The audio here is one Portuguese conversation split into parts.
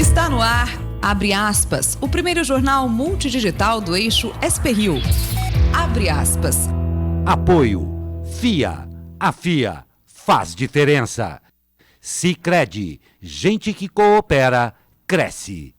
Está no ar, abre aspas, o primeiro jornal multidigital do eixo SP-Rio. Abre aspas. Apoio. FIA. A FIA faz diferença. Sicredi. Gente que coopera, cresce.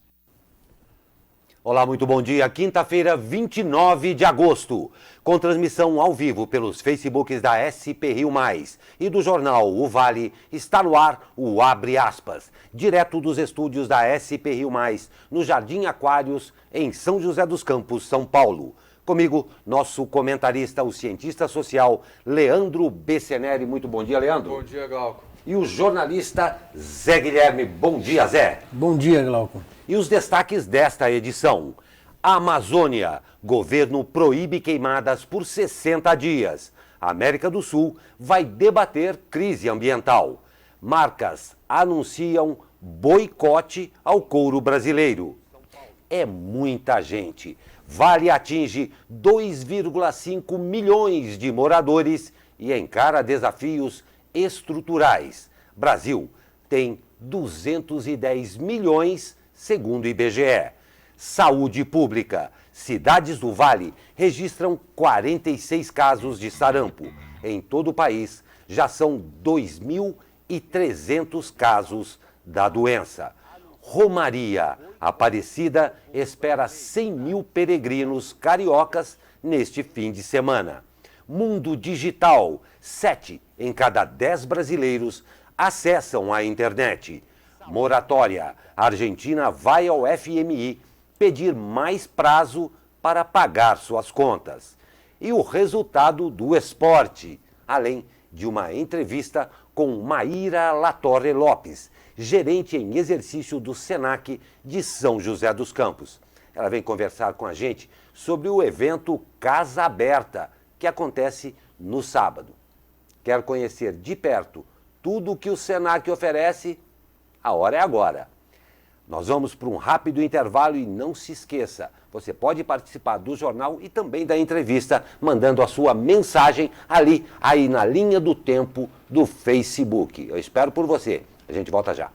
Olá, muito bom dia. Quinta-feira, 29 de agosto. Com transmissão ao vivo pelos Facebooks da SP-Rio Mais e do jornal O Vale, está no ar o Abre Aspas, direto dos estúdios da SP-Rio Mais, no Jardim Aquários, em São José dos Campos, São Paulo. Comigo, nosso comentarista, o cientista social, Leandro Besseneri. Muito bom dia, Leandro. Bom dia, Glauco. E o jornalista Zé Guilherme. Bom dia, Zé. Bom dia, Glauco. E os destaques desta edição. Amazônia. Governo proíbe queimadas por 60 dias. A América do Sul vai debater crise ambiental. Marcas anunciam boicote ao couro brasileiro. É muita gente. Vale atinge 2,5 milhões de moradores e encara desafios estruturais. Brasil tem 210 milhões, segundo o IBGE. Saúde pública. Cidades do Vale registram 46 casos de sarampo. Em todo o país, já são 2.300 casos da doença. Romaria. Aparecida espera 100 mil peregrinos cariocas neste fim de semana. Mundo digital. 7 em cada 10 brasileiros acessam a internet. Moratória. A Argentina vai ao FMI pedir mais prazo para pagar suas contas. E o resultado do esporte, além de uma entrevista com Maíra Latorre Lopes, gerente em exercício do Senac de São José dos Campos. Ela vem conversar com a gente sobre o evento Casa Aberta, que acontece no sábado. Quer conhecer de perto tudo o que o Senac oferece? A hora é agora. Nós vamos para um rápido intervalo e não se esqueça, você pode participar do jornal e também da entrevista, mandando a sua mensagem aí na linha do tempo do Facebook. Eu espero por você. A gente volta já.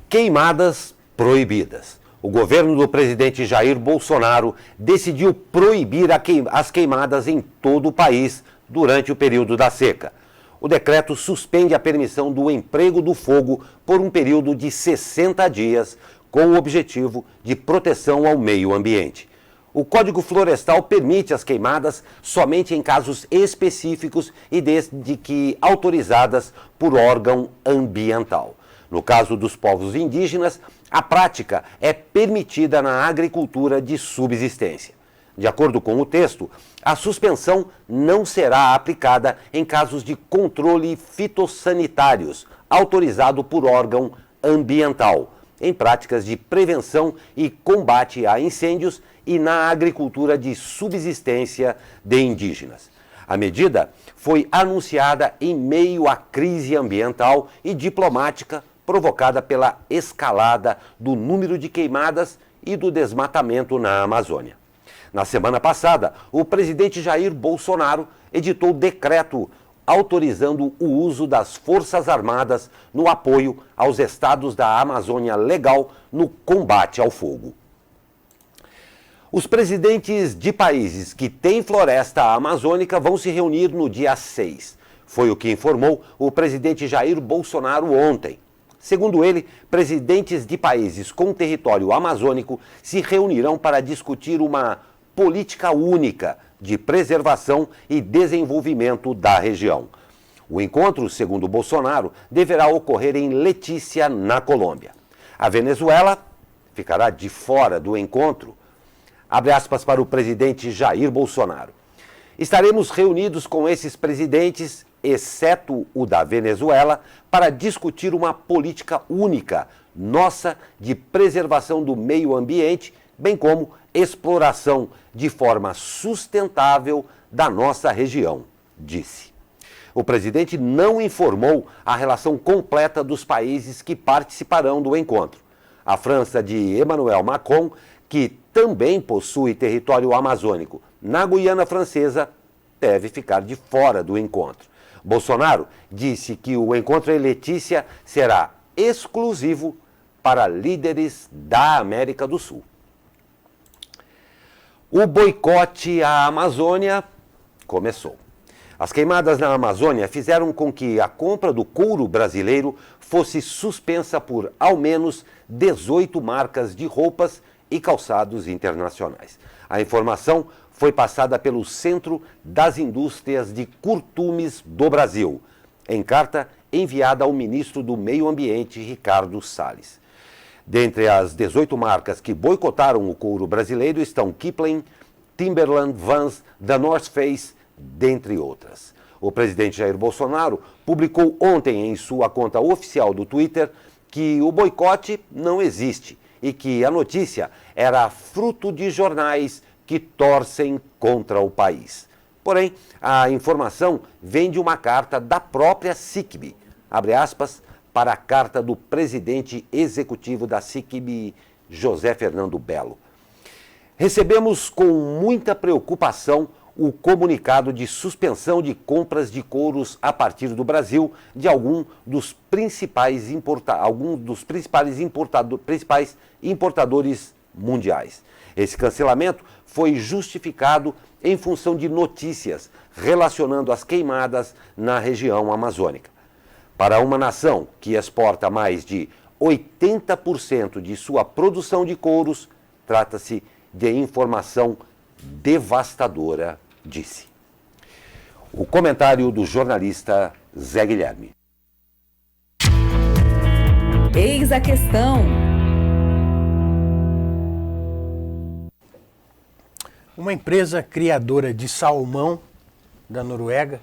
Queimadas proibidas. O governo do presidente Jair Bolsonaro decidiu proibir as queimadas em todo o país durante o período da seca. O decreto suspende a permissão do emprego do fogo por um período de 60 dias, com o objetivo de proteção ao meio ambiente. O Código Florestal permite as queimadas somente em casos específicos e desde que autorizadas por órgão ambiental. No caso dos povos indígenas, a prática é permitida na agricultura de subsistência. De acordo com o texto, a suspensão não será aplicada em casos de controle fitossanitários autorizado por órgão ambiental, em práticas de prevenção e combate a incêndios e na agricultura de subsistência de indígenas. A medida foi anunciada em meio à crise ambiental e diplomática provocada pela escalada do número de queimadas e do desmatamento na Amazônia. Na semana passada, o presidente Jair Bolsonaro editou decreto autorizando o uso das Forças Armadas no apoio aos estados da Amazônia Legal no combate ao fogo. Os presidentes de países que têm floresta amazônica vão se reunir no dia 6. Foi o que informou o presidente Jair Bolsonaro ontem. Segundo ele, presidentes de países com território amazônico se reunirão para discutir uma política única de preservação e desenvolvimento da região. O encontro, segundo Bolsonaro, deverá ocorrer em Letícia, na Colômbia. A Venezuela ficará de fora do encontro. Abre aspas para o presidente Jair Bolsonaro. Estaremos reunidos com esses presidentes, exceto o da Venezuela, para discutir uma política única, nossa, de preservação do meio ambiente, bem como exploração de forma sustentável da nossa região, disse. O presidente não informou a relação completa dos países que participarão do encontro. A França de Emmanuel Macron que também possui território amazônico na Guiana Francesa, deve ficar de fora do encontro. Bolsonaro disse que o encontro em Letícia será exclusivo para líderes da América do Sul. O boicote à Amazônia começou. As queimadas na Amazônia fizeram com que a compra do couro brasileiro fosse suspensa por ao menos 18 marcas de roupas e calçados internacionais. A informação foi passada pelo Centro das Indústrias de Curtumes do Brasil, em carta enviada ao ministro do Meio Ambiente, Ricardo Salles. Dentre as 18 marcas que boicotaram o couro brasileiro estão Kipling, Timberland, Vans, The North Face, dentre outras. O presidente Jair Bolsonaro publicou ontem em sua conta oficial do Twitter que o boicote não existe e que a notícia era fruto de jornais que torcem contra o país. Porém, a informação vem de uma carta da própria SICB, abre aspas, para a carta do presidente executivo da SICB, José Fernando Bello. Recebemos com muita preocupação o comunicado de suspensão de compras de couros a partir do Brasil de alguns dos principais importadores mundiais. Esse cancelamento foi justificado em função de notícias relacionando as queimadas na região amazônica. Para uma nação que exporta mais de 80% de sua produção de couros, trata-se de informação devastadora, disse. O comentário do jornalista Zé Guilherme. Eis a questão. Uma empresa criadora de salmão da Noruega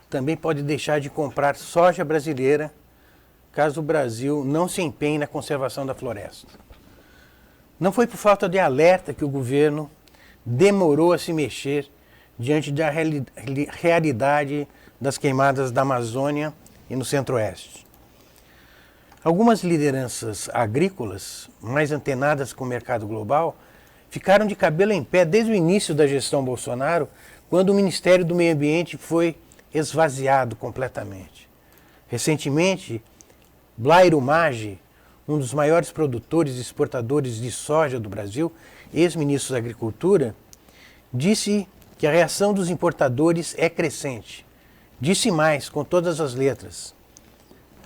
também pode deixar de comprar soja brasileira caso o Brasil não se empenhe na conservação da floresta. Não foi por falta de alerta que o governo demorou a se mexer diante da realidade das queimadas da Amazônia e no Centro-Oeste. Algumas lideranças agrícolas, mais antenadas com o mercado global, ficaram de cabelo em pé desde o início da gestão Bolsonaro, quando o Ministério do Meio Ambiente foi esvaziado completamente. Recentemente, Blairo Maggi, um dos maiores produtores e exportadores de soja do Brasil, ex-ministro da Agricultura, disse que a reação dos importadores é crescente. Disse mais, com todas as letras,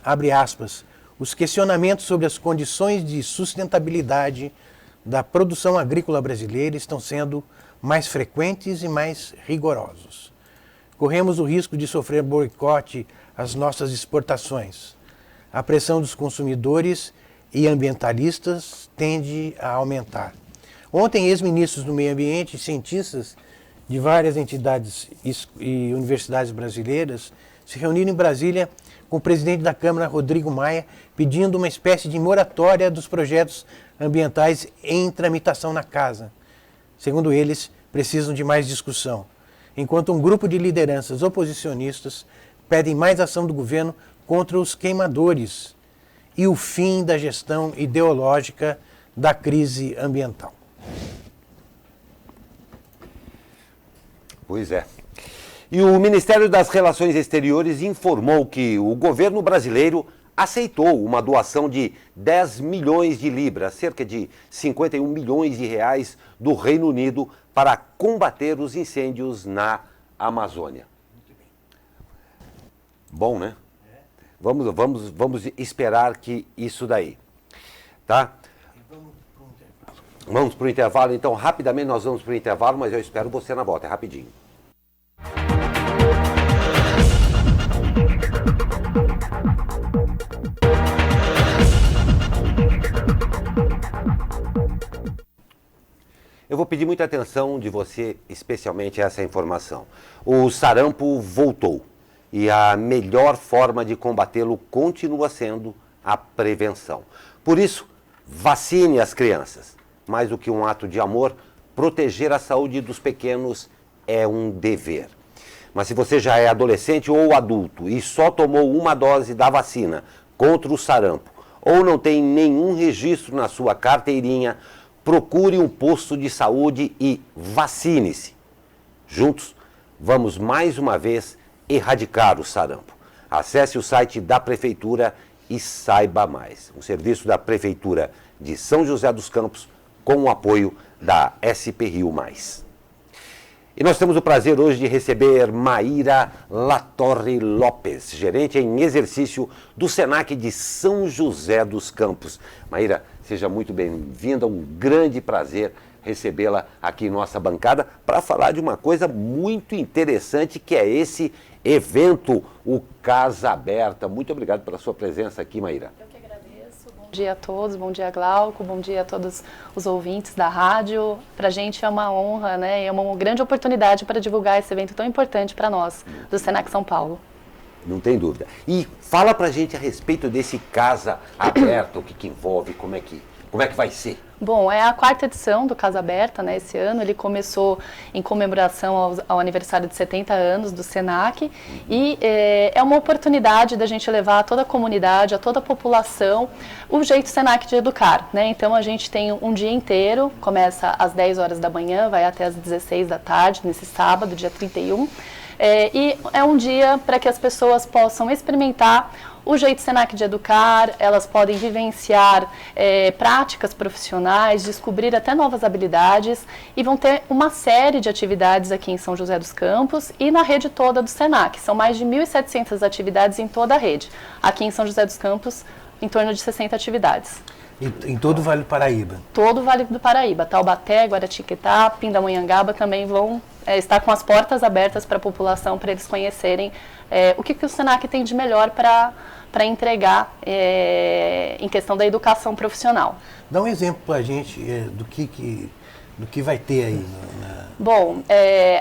abre aspas, os questionamentos sobre as condições de sustentabilidade da produção agrícola brasileira estão sendo mais frequentes e mais rigorosos. Corremos o risco de sofrer boicote às nossas exportações. A pressão dos consumidores e ambientalistas tende a aumentar. Ontem, ex-ministros do Meio Ambiente e cientistas de várias entidades e universidades brasileiras se reuniram em Brasília com o presidente da Câmara, Rodrigo Maia, pedindo uma espécie de moratória dos projetos ambientais em tramitação na casa. Segundo eles, precisam de mais discussão, enquanto um grupo de lideranças oposicionistas pedem mais ação do governo contra os queimadores e o fim da gestão ideológica da crise ambiental. Pois é. E o Ministério das Relações Exteriores informou que o governo brasileiro aceitou uma doação de 10 milhões de libras, cerca de 51 milhões de reais, do Reino Unido para combater os incêndios na Amazônia. Bom, né? Vamos esperar que isso daí, tá? Vamos para o intervalo, então rapidamente nós vamos para o intervalo, mas eu espero você na volta, é rapidinho. Eu vou pedir muita atenção de você, especialmente essa informação. O sarampo voltou e a melhor forma de combatê-lo continua sendo a prevenção. Por isso, vacine as crianças. Mais do que um ato de amor, proteger a saúde dos pequenos é um dever. Mas se você já é adolescente ou adulto e só tomou uma dose da vacina contra o sarampo ou não tem nenhum registro na sua carteirinha, procure um posto de saúde e vacine-se. Juntos, vamos mais uma vez erradicar o sarampo. Acesse o site da Prefeitura e saiba mais. Um serviço da Prefeitura de São José dos Campos com o apoio da SP Rio Mais. E nós temos o prazer hoje de receber Maíra Latorre Lopes, gerente em exercício do SENAC de São José dos Campos. Maíra, seja muito bem-vinda, um grande prazer recebê-la aqui em nossa bancada para falar de uma coisa muito interessante que é esse evento, o Casa Aberta. Muito obrigado pela sua presença aqui, Maíra. Eu que agradeço. Bom dia a todos, bom dia Glauco, bom dia a todos os ouvintes da rádio. Para a gente é uma honra, né? É uma grande oportunidade para divulgar esse evento tão importante para nós, do SENAC São Paulo. Não tem dúvida. E fala pra gente a respeito desse Casa Aberta, o que envolve, como é que vai ser? Bom, é a 4ª edição do Casa Aberta, né, esse ano. Ele começou em comemoração ao aniversário de 70 anos do SENAC e é uma oportunidade da gente levar a toda a comunidade, a toda a população, o jeito SENAC de educar, né? Então a gente tem um dia inteiro, começa às 10 horas da manhã, vai até às 16 da tarde, nesse sábado, dia 31. E é um dia para que as pessoas possam experimentar o jeito SENAC de educar, elas podem vivenciar práticas profissionais, descobrir até novas habilidades e vão ter uma série de atividades aqui em São José dos Campos e na rede toda do SENAC. São mais de 1.700 atividades em toda a rede. Aqui em São José dos Campos, em torno de 60 atividades. Em todo o Vale do Paraíba? Todo o Vale do Paraíba. Taubaté, Guaratiquetá, Pindamonhangaba também vão estar com as portas abertas para a população, para eles conhecerem o que o SENAC tem de melhor para entregar em questão da educação profissional. Dá um exemplo para a gente do que vai ter aí. Bom,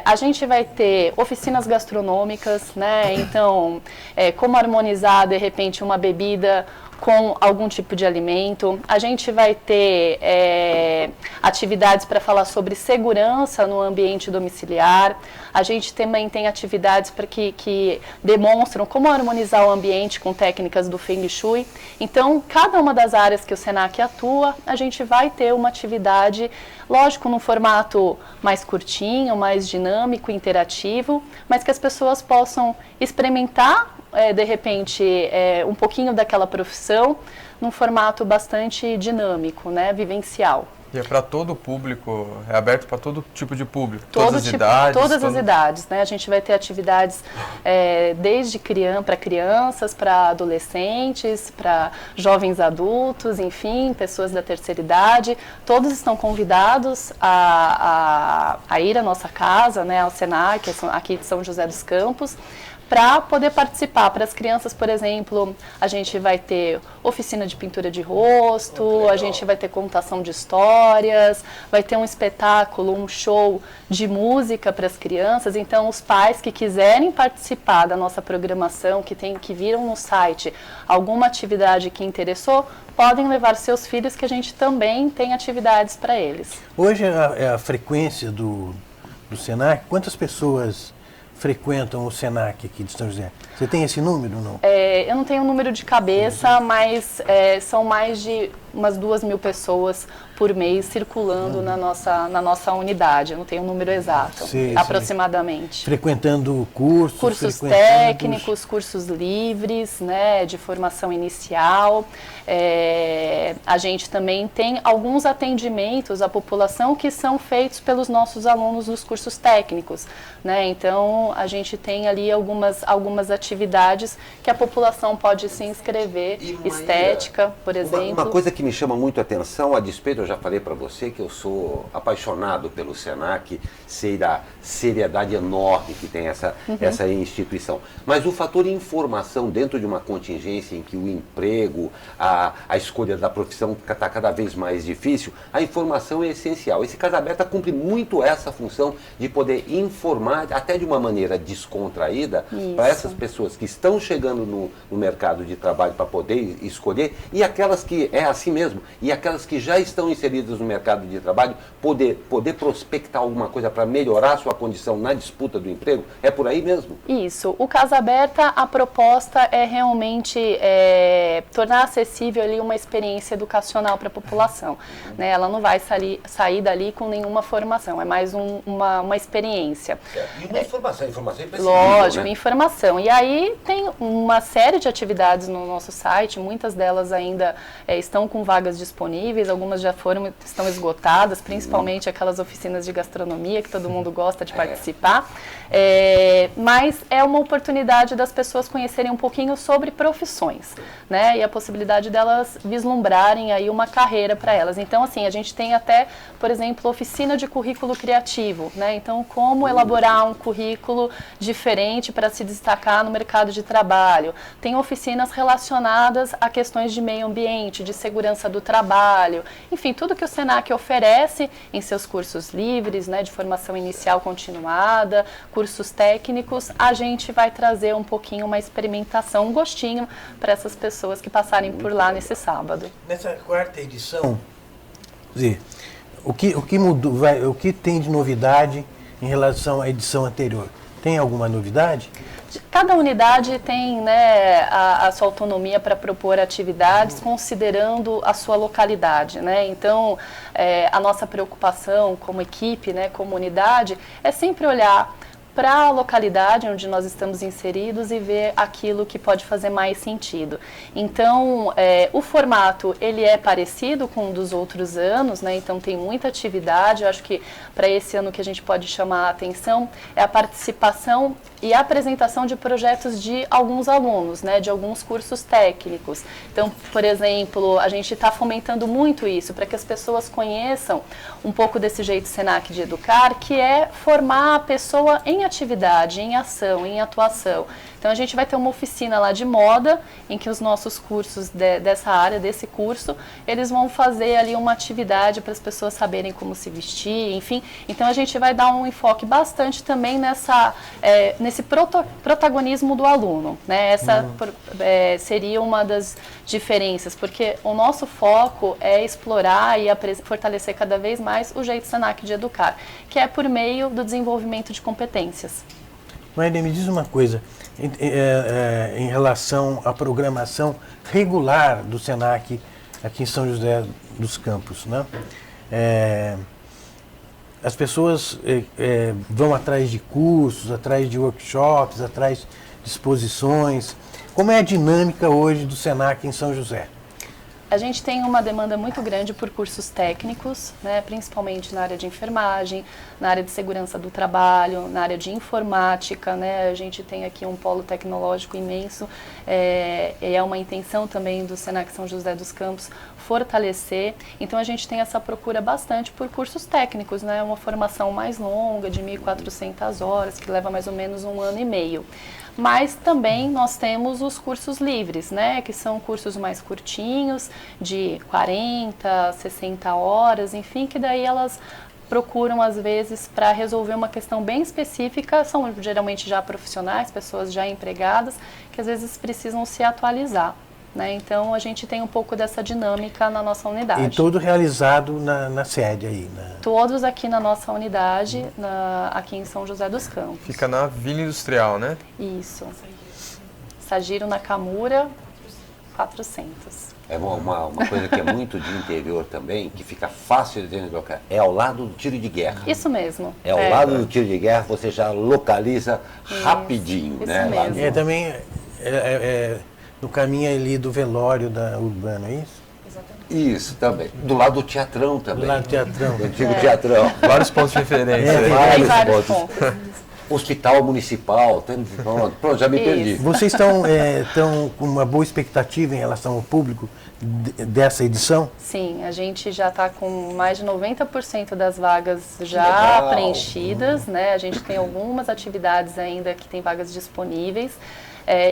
a gente vai ter oficinas gastronômicas, né? Então, como harmonizar, de repente, uma bebida com algum tipo de alimento. A gente vai ter atividades para falar sobre segurança no ambiente domiciliar. A gente também tem atividades para que demonstram como harmonizar o ambiente com técnicas do Feng Shui. Então, cada uma das áreas que o SENAC atua, a gente vai ter uma atividade, lógico, num formato mais curtinho, mais dinâmico, interativo, mas que as pessoas possam experimentar de repente, um pouquinho daquela profissão num formato bastante dinâmico, né, vivencial. E é para todo o público, é aberto para todo tipo de público, todas as idades, né? A gente vai ter atividades desde para crianças, para adolescentes, para jovens adultos, enfim, pessoas da terceira idade. Todos estão convidados a ir à nossa casa, né, ao SENAC, aqui de São José dos Campos, para poder participar. Para as crianças, por exemplo, a gente vai ter oficina de pintura de rosto, a gente vai ter contação de histórias, vai ter um espetáculo, um show de música para as crianças. Então, os pais que quiserem participar da nossa programação, que viram no site alguma atividade que interessou, podem levar seus filhos, que a gente também tem atividades para eles. Hoje a frequência do SENAC, quantas pessoas frequentam o SENAC aqui de São José? Você tem esse número ou não? Eu não tenho o número de cabeça, mas são mais de umas 2.000 pessoas por mês circulando na nossa unidade. Eu não tenho um número exato, aproximadamente. Frequentando cursos técnicos, cursos livres, né, de formação inicial. A gente também tem alguns atendimentos à população que são feitos pelos nossos alunos dos cursos técnicos, né? Então, a gente tem ali algumas atividades que a população pode se inscrever, estética, por exemplo. Uma coisa que me chama muito a atenção, a despeito, eu já falei para você que eu sou apaixonado pelo SENAC, sei da seriedade enorme que tem essa instituição. Mas o fator informação dentro de uma contingência em que o emprego, a escolha da profissão está cada vez mais difícil, a informação é essencial. Esse Casa Aberta cumpre muito essa função de poder informar, até de uma maneira descontraída, para essas pessoas que estão chegando no mercado de trabalho para poder escolher, e aquelas que, acima assim mesmo. E aquelas que já estão inseridas no mercado de trabalho, poder prospectar alguma coisa para melhorar a sua condição na disputa do emprego, é por aí mesmo? Isso. O Casa Aberta, a proposta é realmente tornar acessível ali uma experiência educacional para a população. Né? Ela não vai sair dali com nenhuma formação, é mais uma experiência. E uma informação é imprescindível, Lógico, né? Informação. E aí tem uma série de atividades no nosso site, muitas delas ainda estão com vagas disponíveis, algumas já estão esgotadas, principalmente aquelas oficinas de gastronomia que todo mundo gosta de participar. Mas é uma oportunidade das pessoas conhecerem um pouquinho sobre profissões, né? E a possibilidade delas vislumbrarem aí uma carreira para elas. Então, assim, a gente tem até, por exemplo, oficina de currículo criativo, né? Então, como elaborar um currículo diferente para se destacar no mercado de trabalho. Tem oficinas relacionadas a questões de meio ambiente, de segurança do trabalho, enfim, tudo que o Senac oferece em seus cursos livres, né, de formação inicial continuada, cursos técnicos, a gente vai trazer um pouquinho uma experimentação, um gostinho para essas pessoas que passarem por lá nesse sábado. Nessa quarta edição, o que mudou, o que tem de novidade em relação à edição anterior? Tem alguma novidade? Cada unidade tem, né, a sua autonomia para propor atividades considerando a sua localidade, né? Então, a nossa preocupação como equipe, né, como unidade, é sempre olhar para a localidade onde nós estamos inseridos e ver aquilo que pode fazer mais sentido. Então, o formato, ele é parecido com o dos outros anos, né? Então tem muita atividade. Eu acho que para esse ano que a gente pode chamar a atenção é a participação e a apresentação de projetos de alguns alunos, né? De alguns cursos técnicos. Então, por exemplo, a gente está fomentando muito isso, para que as pessoas conheçam um pouco desse jeito Senac de educar, que é formar a pessoa em atividade, em ação, em atuação. Então a gente vai ter uma oficina lá de moda, em que os nossos cursos dessa área, desse curso, eles vão fazer ali uma atividade para as pessoas saberem como se vestir, enfim. Então a gente vai dar um enfoque bastante também nesse protagonismo do aluno, né? Essa seria uma das diferenças, porque o nosso foco é explorar e fortalecer cada vez mais o jeito Senac de educar, que é por meio do desenvolvimento de competências. Maíra, me diz uma coisa, em relação à programação regular do Senac aqui em São José dos Campos, né? As pessoas vão atrás de cursos, atrás de workshops, atrás de exposições. Como é a dinâmica hoje do Senac em São José? A gente tem uma demanda muito grande por cursos técnicos, né, principalmente na área de enfermagem, na área de segurança do trabalho, na área de informática, né, a gente tem aqui um polo tecnológico imenso, e é uma intenção também do Senac São José dos Campos fortalecer. Então a gente tem essa procura bastante por cursos técnicos, né, uma formação mais longa, de 1.400 horas, que leva mais ou menos 1 ano e meio. Mas também nós temos os cursos livres, né, que são cursos mais curtinhos, de 40, 60 horas, enfim, que daí elas procuram às vezes para resolver uma questão bem específica, são geralmente já profissionais, pessoas já empregadas, que às vezes precisam se atualizar. Né? Então a gente tem um pouco dessa dinâmica na nossa unidade. E tudo realizado na sede aí? Né? Todos aqui na nossa unidade, aqui em São José dos Campos. Fica na Vila Industrial, né? Isso. Sagiro Nakamura, 400. É uma coisa que é muito de interior também, que fica fácil de identificar. É ao lado do tiro de guerra. Isso mesmo. É ao lado do tiro de guerra, você já localiza rapidinho. Isso Né? mesmo. Também no caminho ali do velório da Urbana, é isso? Isso, também. Do lado do Teatrão também. Do lado do Teatrão. Do antigo Teatrão. Vários pontos de referência. Tem vários pontos. Hospital Municipal, pronto, já me perdi. Vocês estão com uma boa expectativa em relação ao público dessa edição? Sim, a gente já está com mais de 90% das vagas já preenchidas, né? A gente tem algumas atividades ainda que tem vagas disponíveis.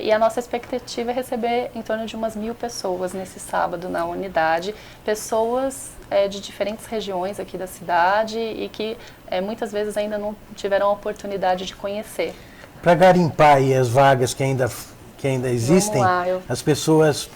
E a nossa expectativa é receber em torno de umas 1.000 pessoas nesse sábado na unidade, pessoas de diferentes regiões aqui da cidade e que muitas vezes ainda não tiveram a oportunidade de conhecer. Para garimpar aí as vagas que ainda existem, as pessoas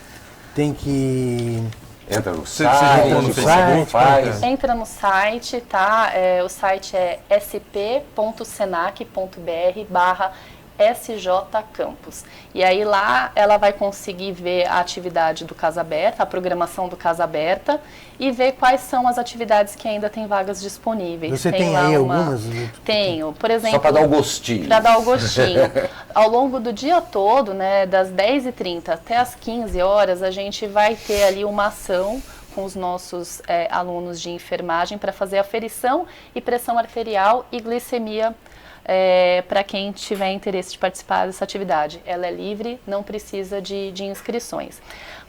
têm que Entra no Você site, já entrou no Facebook? faz. Entra no site, tá? O site é sp.senac.br/SJ Campus. E aí lá ela vai conseguir ver a atividade do Casa Aberta, a programação do Casa Aberta e ver quais são as atividades que ainda tem vagas disponíveis. Você tem lá aí algumas? Tenho, por exemplo... Só para dar o gostinho. Para dar o gostinho. Ao longo do dia todo, né, das 10h30 até as 15 horas, a gente vai ter ali uma ação com os nossos alunos de enfermagem para fazer aferição e pressão arterial e glicemia para quem tiver interesse de participar dessa atividade. Ela é livre, não precisa de inscrições.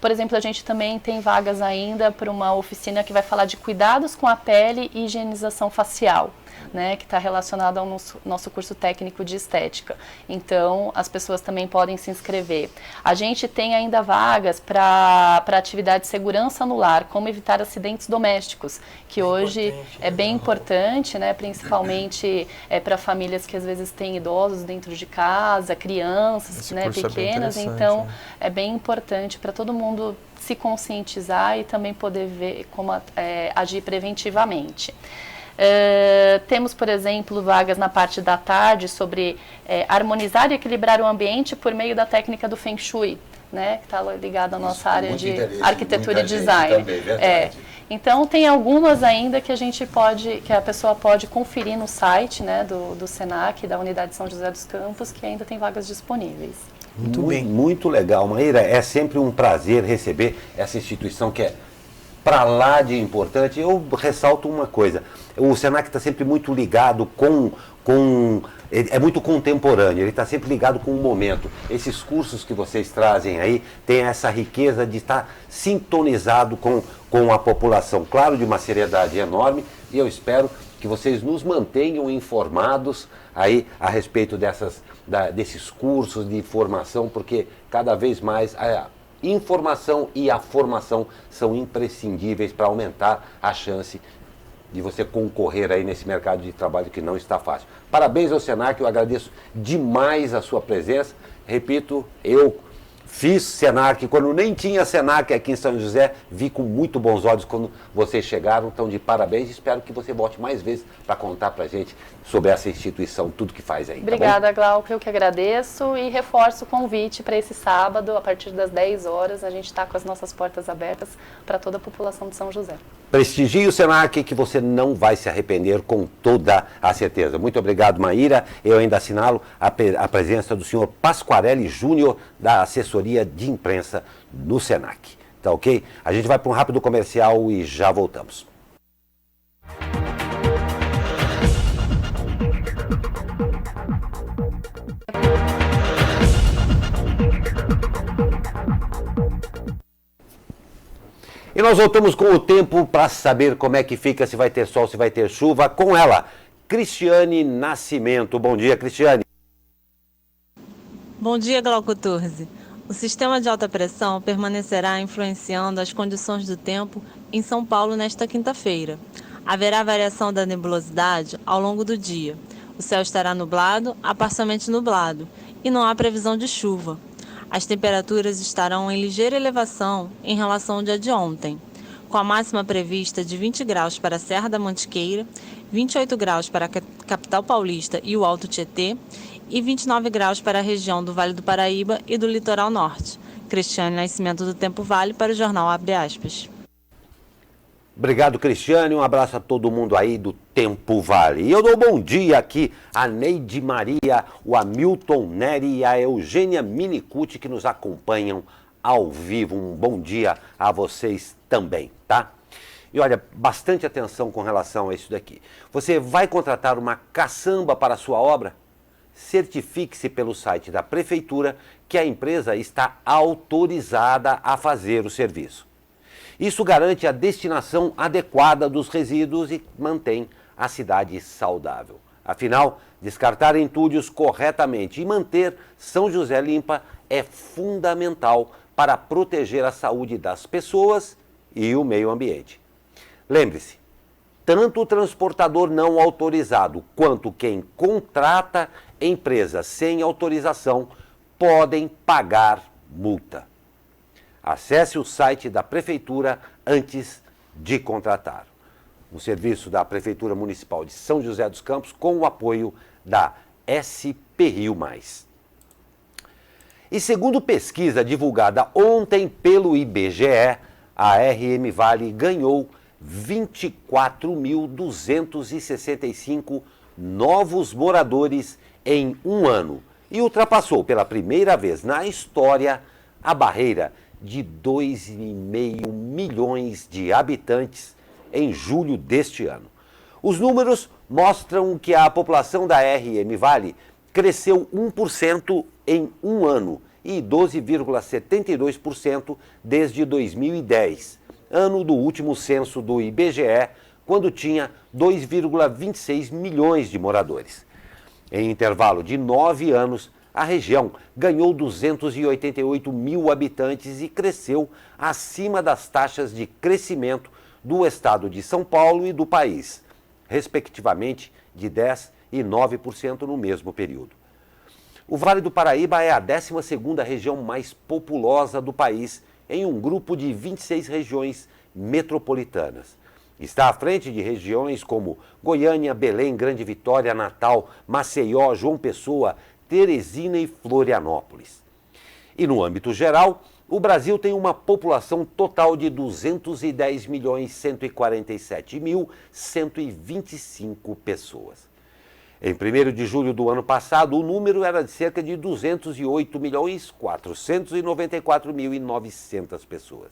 Por exemplo, a gente também tem vagas ainda para uma oficina que vai falar de cuidados com a pele e higienização facial, né, que está relacionado ao nosso curso técnico de estética. Então, as pessoas também podem se inscrever. A gente tem ainda vagas para atividade de segurança no lar, como evitar acidentes domésticos, que hoje é bem importante, né, principalmente para famílias que às vezes têm idosos dentro de casa, crianças, né, pequenas. Então, é bem importante para todo mundo se conscientizar e também poder ver como agir preventivamente. Temos, por exemplo, vagas na parte da tarde sobre harmonizar e equilibrar o ambiente por meio da técnica do Feng Shui, né, que está ligada à nossa área de arquitetura e design. Também, então, tem algumas ainda que que a pessoa pode conferir no site, né, do Senac, da Unidade São José dos Campos, que ainda tem vagas disponíveis. Muito bem. Muito legal, Maíra. É sempre um prazer receber essa instituição que é para lá de importante. Eu ressalto uma coisa, o Senac está sempre muito ligado é muito contemporâneo, ele está sempre ligado com o momento. Esses cursos que vocês trazem aí têm essa riqueza de estar sintonizado com a população, claro, de uma seriedade enorme, e eu espero que vocês nos mantenham informados aí a respeito desses cursos de formação, porque cada vez mais a informação e a formação são imprescindíveis para aumentar a chance de você concorrer aí nesse mercado de trabalho que não está fácil. Parabéns ao Senac, eu agradeço demais a sua presença. Repito, eu fiz Senac, quando nem tinha Senac aqui em São José, vi com muito bons olhos quando vocês chegaram, então de parabéns, espero que você volte mais vezes para contar para a gente sobre essa instituição, tudo que faz aí. Obrigada, tá, Glauco, eu que agradeço e reforço o convite para esse sábado, a partir das 10 horas, a gente está com as nossas portas abertas para toda a população de São José. Prestigie o Senac, que você não vai se arrepender, com toda a certeza. Muito obrigado, Maíra. Eu ainda assinalo a presença do senhor Pasquarelli Júnior, da assessoria de imprensa no Senac. Tá ok? A gente vai para um rápido comercial e já voltamos. E nós voltamos com o tempo para saber como é que fica, se vai ter sol, se vai ter chuva, com ela, Cristiane Nascimento. Bom dia, Cristiane. Bom dia, Glauco Turzi. O sistema de alta pressão permanecerá influenciando as condições do tempo em São Paulo nesta quinta-feira. Haverá variação da nebulosidade ao longo do dia. O céu estará nublado a parcialmente nublado e não há previsão de chuva. As temperaturas estarão em ligeira elevação em relação ao dia de ontem, com a máxima prevista de 20 graus para a Serra da Mantiqueira, 28 graus para a capital paulista e o Alto Tietê e 29 graus para a região do Vale do Paraíba e do Litoral Norte. Cristiane Nascimento do Tempo Vale para o jornal Abre Aspas. Obrigado, Cristiane. Um abraço a todo mundo aí do Tempo Vale. E eu dou bom dia aqui a Neide Maria, o Hamilton Neri e a Eugênia Minicucci, que nos acompanham ao vivo. Um bom dia a vocês também, tá? E olha, bastante atenção com relação a isso daqui. Você vai contratar uma caçamba para a sua obra? Certifique-se pelo site da Prefeitura que a empresa está autorizada a fazer o serviço. Isso garante a destinação adequada dos resíduos e mantém a cidade saudável. Afinal, descartar entulhos corretamente e manter São José limpa é fundamental para proteger a saúde das pessoas e o meio ambiente. Lembre-se, tanto o transportador não autorizado quanto quem contrata empresas sem autorização podem pagar multa. Acesse o site da Prefeitura antes de contratar. Um serviço da Prefeitura Municipal de São José dos Campos com o apoio da SP Rio Mais. E segundo pesquisa divulgada ontem pelo IBGE, a RM Vale ganhou 24.265 novos moradores em um ano e ultrapassou pela primeira vez na história a barreira de 2,5 milhões de habitantes em julho deste ano. Os números mostram que a população da RM Vale cresceu 1% em um ano e 12,72% desde 2010, ano do último censo do IBGE, quando tinha 2,26 milhões de moradores. Em intervalo de 9 anos, a região ganhou 288 mil habitantes e cresceu acima das taxas de crescimento do estado de São Paulo e do país, respectivamente de 10% e 9% no mesmo período. O Vale do Paraíba é a 12ª região mais populosa do país, em um grupo de 26 regiões metropolitanas. Está à frente de regiões como Goiânia, Belém, Grande Vitória, Natal, Maceió, João Pessoa, Teresina e Florianópolis. E no âmbito geral, o Brasil tem uma população total de 210.147.125 pessoas. Em 1º de julho do ano passado, o número era de cerca de 208.494.900 pessoas.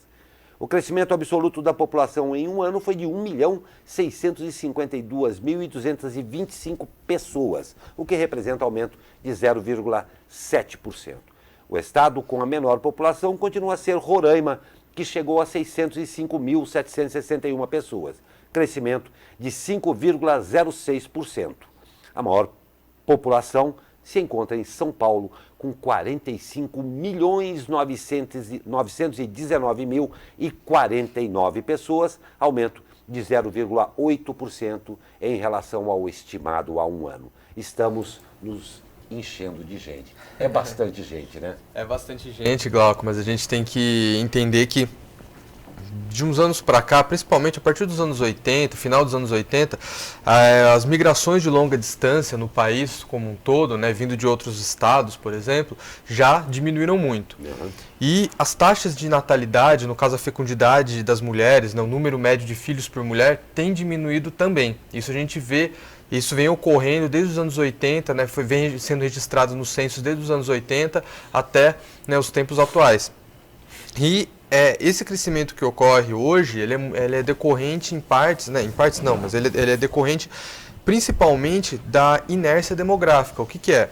O crescimento absoluto da população em um ano foi de 1.652.225 pessoas, o que representa aumento de 0,7%. O estado com a menor população continua a ser Roraima, que chegou a 605.761 pessoas, crescimento de 5,06%. A maior população se encontra em São Paulo, com 45.919.049 pessoas, aumento de 0,8% em relação ao estimado há um ano. Estamos nos enchendo de gente. É bastante gente, né? É bastante gente, Glauco, mas a gente tem que entender que de uns anos para cá, principalmente a partir dos anos 80, final dos anos 80, as migrações de longa distância no país como um todo, né, vindo de outros estados, por exemplo, já diminuíram muito. Uhum. E as taxas de natalidade, no caso a fecundidade das mulheres, né, o número médio de filhos por mulher, tem diminuído também. Isso a gente vê, isso vem ocorrendo desde os anos 80, né, vem sendo registrado nos censos desde os anos 80 até, né, os tempos atuais. E esse crescimento que ocorre hoje, ele é decorrente em partes não, mas ele é decorrente principalmente da inércia demográfica. O que é?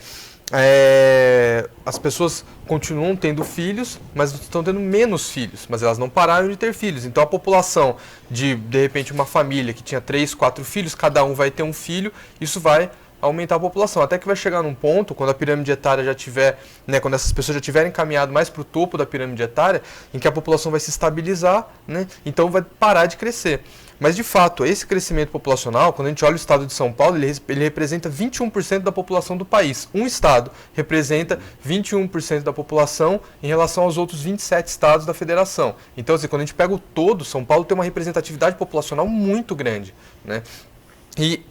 As pessoas continuam tendo filhos, mas estão tendo menos filhos, mas elas não pararam de ter filhos. Então a população de repente, uma família que tinha 3, 4 filhos, cada um vai ter um filho, isso vai aumentar a população, até que vai chegar num ponto, quando a pirâmide etária já tiver, né, quando essas pessoas já tiverem caminhado mais para o topo da pirâmide etária, em que a população vai se estabilizar, né, então vai parar de crescer. Mas, de fato, esse crescimento populacional, quando a gente olha o estado de São Paulo, ele representa 21% da população do país. Um estado representa 21% da população em relação aos outros 27 estados da federação. Então, assim, quando a gente pega o todo, São Paulo tem uma representatividade populacional muito grande, né? E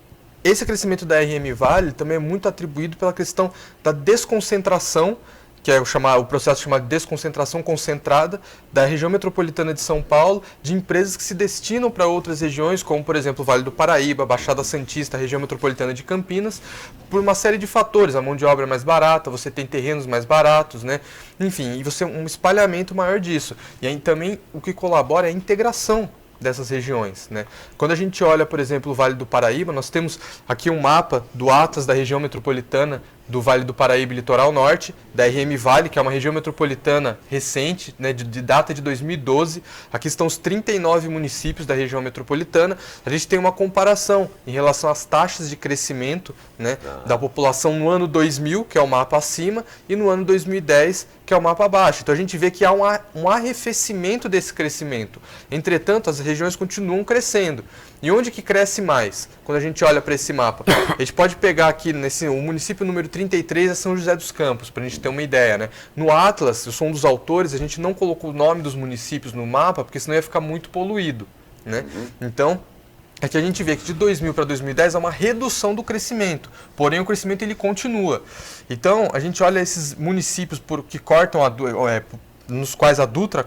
esse crescimento da RM Vale também é muito atribuído pela questão da desconcentração, que é o processo chamado de desconcentração concentrada da região metropolitana de São Paulo, de empresas que se destinam para outras regiões, como, por exemplo, o Vale do Paraíba, Baixada Santista, a região metropolitana de Campinas, por uma série de fatores. A mão de obra é mais barata, você tem terrenos mais baratos, né? Enfim, e você um espalhamento maior disso. E aí também o que colabora é a integração dessas regiões, né? Quando a gente olha, por exemplo, o Vale do Paraíba, nós temos aqui um mapa do Atlas da região metropolitana do Vale do Paraíba e Litoral Norte, da RM Vale, que é uma região metropolitana recente, né, de data de 2012. Aqui estão os 39 municípios da região metropolitana. A gente tem uma comparação em relação às taxas de crescimento, né, da população no ano 2000, que é o mapa acima, e no ano 2010, que é o mapa abaixo. Então a gente vê que há um arrefecimento desse crescimento. Entretanto, as regiões continuam crescendo. E onde que cresce mais? Quando a gente olha para esse mapa, a gente pode pegar aqui o município número 33 é São José dos Campos, para a gente ter uma ideia, né? No Atlas, eu sou um dos autores, a gente não colocou o nome dos municípios no mapa, porque senão ia ficar muito poluído, né? Então, é que a gente vê que de 2000 para 2010 há uma redução do crescimento, porém o crescimento ele continua. Então, a gente olha esses municípios que cortam nos quais a Dutra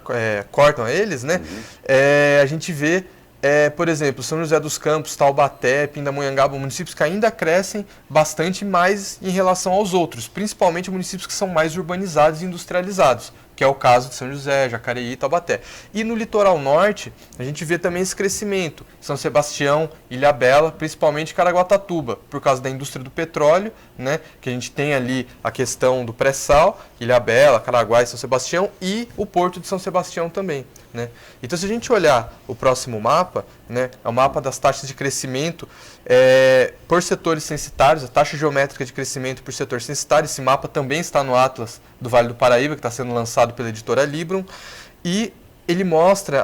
cortam eles, né? A gente vê, por exemplo, São José dos Campos, Taubaté, Pindamonhangaba, municípios que ainda crescem bastante mais em relação aos outros, principalmente municípios que são mais urbanizados e industrializados, que é o caso de São José, Jacareí e Taubaté. E no litoral norte, a gente vê também esse crescimento. São Sebastião, Ilhabela, principalmente Caraguatatuba, por causa da indústria do petróleo, né, que a gente tem ali a questão do pré-sal, Ilhabela, Caraguá e São Sebastião, e o Porto de São Sebastião também, né. Então, se a gente olhar o próximo mapa, né, é o mapa das taxas de crescimento por setores censitários, a taxa geométrica de crescimento por setor censitário. Esse mapa também está no Atlas do Vale do Paraíba, que está sendo lançado pela editora Librum, e ele mostra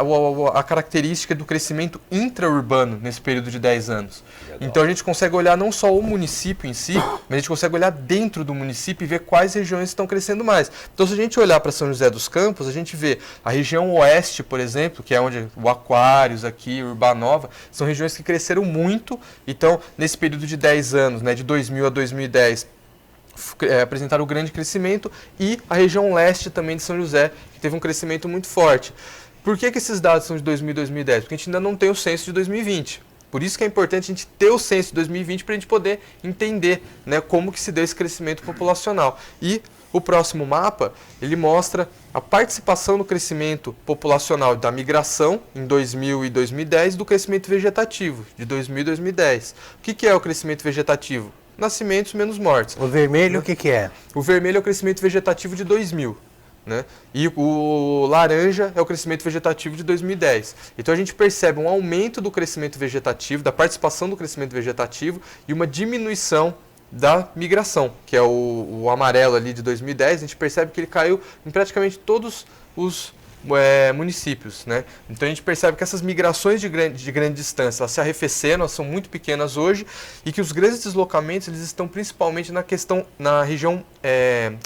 a característica do crescimento intraurbano nesse período de 10 anos. Legal. Então a gente consegue olhar não só o município em si, mas a gente consegue olhar dentro do município e ver quais regiões estão crescendo mais. Então se a gente olhar para São José dos Campos, a gente vê a região oeste, por exemplo, que é onde o Aquários aqui, Urbanova, são regiões que cresceram muito. Então nesse período de 10 anos, né, de 2000 a 2010, apresentaram um grande crescimento, e a região leste também de São José, que teve um crescimento muito forte. Por que esses dados são de 2000 e 2010? Porque a gente ainda não tem o censo de 2020. Por isso que é importante a gente ter o censo de 2020 para a gente poder entender, né, como que se deu esse crescimento populacional. E o próximo mapa, ele mostra a participação no crescimento populacional da migração em 2000 e 2010 do crescimento vegetativo, de 2000 e 2010. O que é o crescimento vegetativo? Nascimentos menos mortes. O vermelho, o que é? O vermelho é o crescimento vegetativo de 2000, né? E o laranja é o crescimento vegetativo de 2010. Então a gente percebe um aumento do crescimento vegetativo, da participação do crescimento vegetativo, e uma diminuição da migração, que é o amarelo ali de 2010. A gente percebe que ele caiu em praticamente todos os municípios, né? Então a gente percebe que essas migrações de grande distância, elas se arrefeceram, elas são muito pequenas hoje, e que os grandes deslocamentos, eles estão principalmente na região,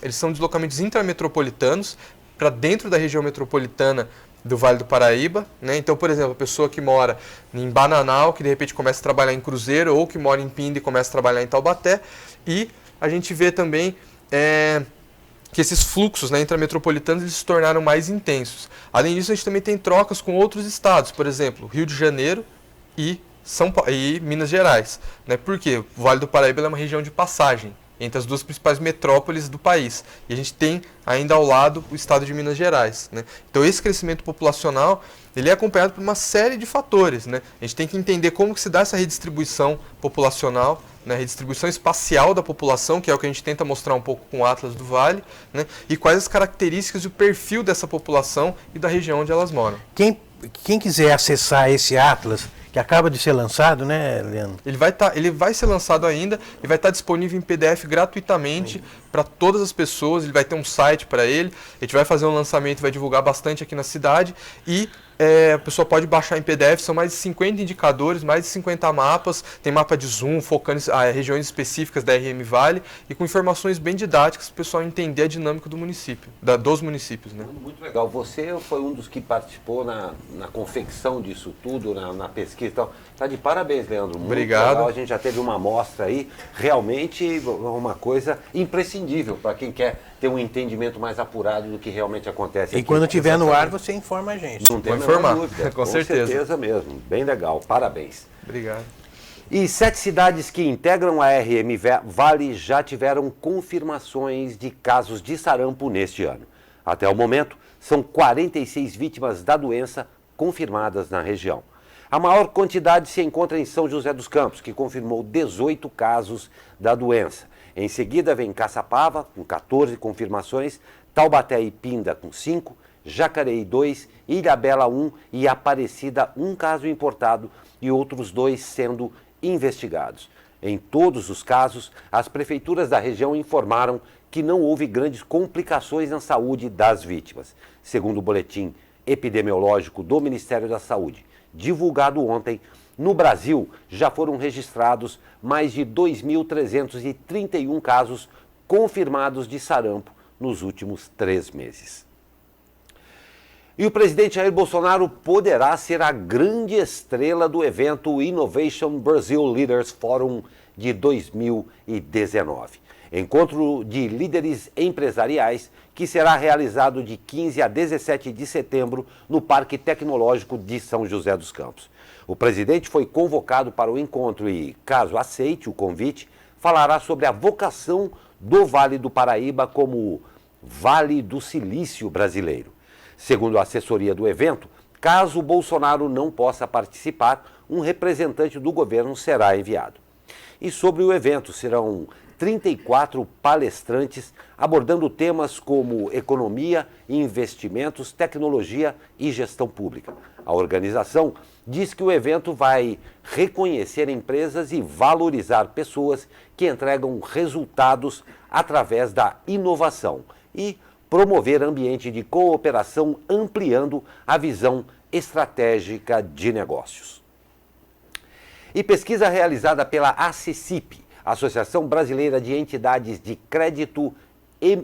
eles são deslocamentos intrametropolitanos para dentro da região metropolitana do Vale do Paraíba, né? Então, por exemplo, a pessoa que mora em Bananal, que de repente começa a trabalhar em Cruzeiro, ou que mora em Pinda e começa a trabalhar em Taubaté, e a gente vê também que esses fluxos, né, intrametropolitanos, eles se tornaram mais intensos. Além disso, a gente também tem trocas com outros estados, por exemplo, Rio de Janeiro e Minas Gerais, né? Porque o Vale do Paraíba é uma região de passagem entre as duas principais metrópoles do país. E a gente tem ainda ao lado o estado de Minas Gerais, né? Então esse crescimento populacional, ele é acompanhado por uma série de fatores, né? A gente tem que entender como que se dá essa redistribuição populacional, né? Redistribuição espacial da população, que é o que a gente tenta mostrar um pouco com o Atlas do Vale, né? E quais as características e o perfil dessa população e da região onde elas moram. Quem quiser acessar esse Atlas, que acaba de ser lançado, né, Leandro? Ele vai ser lançado ainda e vai estar disponível em PDF gratuitamente para todas as pessoas. Ele vai ter um site para ele. A gente vai fazer um lançamento, vai divulgar bastante aqui na cidade, e a pessoa pode baixar em PDF. São mais de 50 indicadores, mais de 50 mapas. Tem mapa de zoom, focando em regiões específicas da RM Vale, e com informações bem didáticas para o pessoal entender a dinâmica do município, dos municípios, né? Muito legal. Você foi um dos que participou na confecção disso tudo, na pesquisa e tal. Tá de parabéns, Leandro. Muito Obrigado. legal. A gente já teve uma amostra aí, realmente uma coisa imprescindível para quem quer ter um entendimento mais apurado do que realmente acontece E aqui. quando estiver no ar, você informa a gente. Não tem a Vou menor informar, dúvida. com certeza. certeza mesmo. Bem legal. Parabéns. Obrigado. E 7 cidades que integram a RM Vale já tiveram confirmações de casos de sarampo neste ano. Até o momento, são 46 vítimas da doença confirmadas na região. A maior quantidade se encontra em São José dos Campos, que confirmou 18 casos da doença. Em seguida vem Caçapava, com 14 confirmações, Taubaté e Pinda, com 5, Jacareí 2, Ilhabela 1 e Aparecida 1 caso importado e outros 2 sendo investigados. Em todos os casos, as prefeituras da região informaram que não houve grandes complicações na saúde das vítimas. Segundo o boletim epidemiológico do Ministério da Saúde, divulgado ontem, no Brasil já foram registrados mais de 2.331 casos confirmados de sarampo nos últimos 3 meses. E o presidente Jair Bolsonaro poderá ser a grande estrela do evento Innovation Brazil Leaders Forum de 2019. Encontro de líderes empresariais que será realizado de 15 a 17 de setembro no Parque Tecnológico de São José dos Campos. O presidente foi convocado para o encontro e, caso aceite o convite, falará sobre a vocação do Vale do Paraíba como Vale do Silício brasileiro. Segundo a assessoria do evento, caso Bolsonaro não possa participar, um representante do governo será enviado. E sobre o evento serão 34 palestrantes abordando temas como economia, investimentos, tecnologia e gestão pública. A organização diz que o evento vai reconhecer empresas e valorizar pessoas que entregam resultados através da inovação e promover ambiente de cooperação, ampliando a visão estratégica de negócios. E pesquisa realizada pela ACCIP, Associação Brasileira de Entidades de Crédito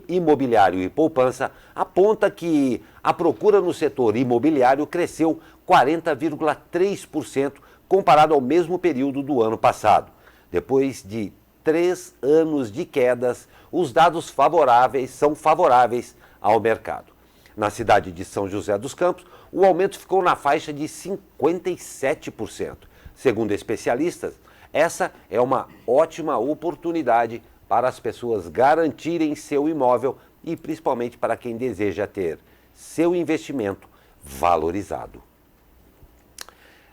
Imobiliário e Poupança, aponta que a procura no setor imobiliário cresceu 40,3% comparado ao mesmo período do ano passado. Depois de 3 anos de quedas, os dados são favoráveis ao mercado. Na cidade de São José dos Campos, o aumento ficou na faixa de 57%. Segundo especialistas, essa é uma ótima oportunidade para as pessoas garantirem seu imóvel e principalmente para quem deseja ter seu investimento valorizado.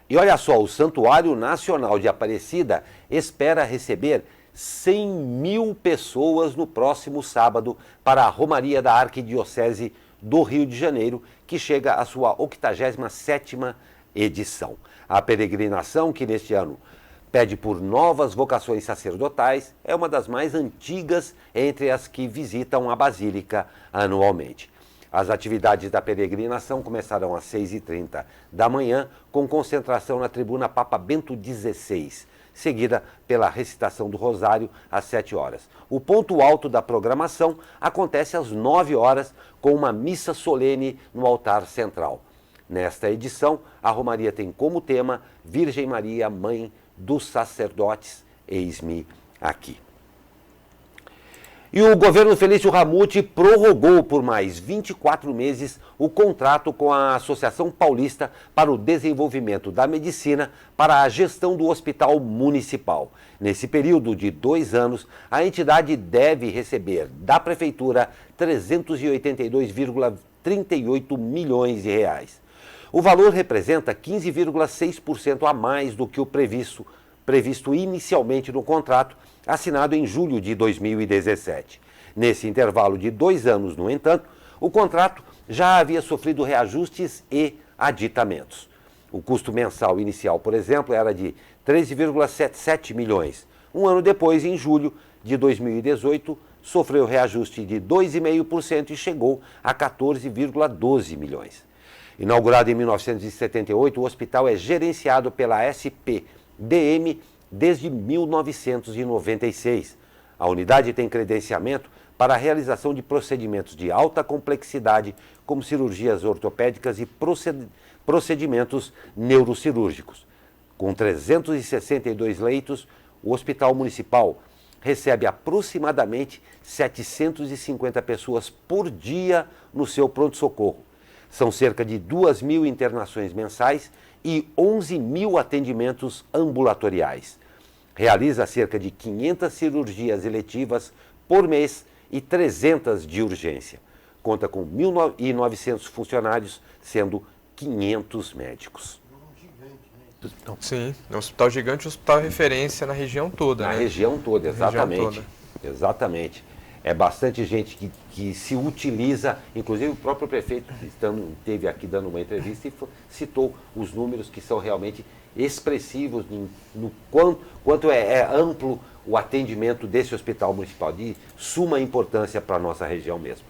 E olha só, o Santuário Nacional de Aparecida espera receber 100 mil pessoas no próximo sábado para a Romaria da Arquidiocese do Rio de Janeiro, que chega à sua 87ª edição. A peregrinação, que neste ano pede por novas vocações sacerdotais, é uma das mais antigas entre as que visitam a Basílica anualmente. As atividades da peregrinação começarão às 6h30 da manhã, com concentração na tribuna Papa Bento XVI, seguida pela recitação do Rosário às 7 horas. O ponto alto da programação acontece às 9 horas, com uma missa solene no altar central. Nesta edição, a Romaria tem como tema Virgem Maria, Mãe dos Sacerdotes, eis-me aqui. E o governo Felício Ramute prorrogou por mais 24 meses o contrato com a Associação Paulista para o Desenvolvimento da Medicina para a gestão do Hospital Municipal. Nesse período de 2 anos, a entidade deve receber da Prefeitura 382,38 milhões de reais. O valor representa 15,6% a mais do que o previsto inicialmente no contrato, assinado em julho de 2017. Nesse intervalo de 2 anos, no entanto, o contrato já havia sofrido reajustes e aditamentos. O custo mensal inicial, por exemplo, era de 13,77 milhões. Um ano depois, em julho de 2018, sofreu reajuste de 2,5% e chegou a 14,12 milhões. Inaugurado em 1978, o hospital é gerenciado pela SPDM desde 1996. A unidade tem credenciamento para a realização de procedimentos de alta complexidade, como cirurgias ortopédicas e procedimentos neurocirúrgicos. Com 362 leitos, o Hospital Municipal recebe aproximadamente 750 pessoas por dia no seu pronto-socorro. São cerca de 2.000 internações mensais e 11.000 atendimentos ambulatoriais. Realiza cerca de 500 cirurgias eletivas por mês e 300 de urgência. Conta com 1.900 funcionários, sendo 500 médicos. Sim, é um hospital gigante, um hospital referência na região toda. Na região toda, exatamente. Exatamente. É bastante gente que se utiliza, inclusive o próprio prefeito esteve aqui dando uma entrevista e citou os números que são realmente expressivos no quanto é amplo o atendimento desse hospital municipal, de suma importância para a nossa região mesmo.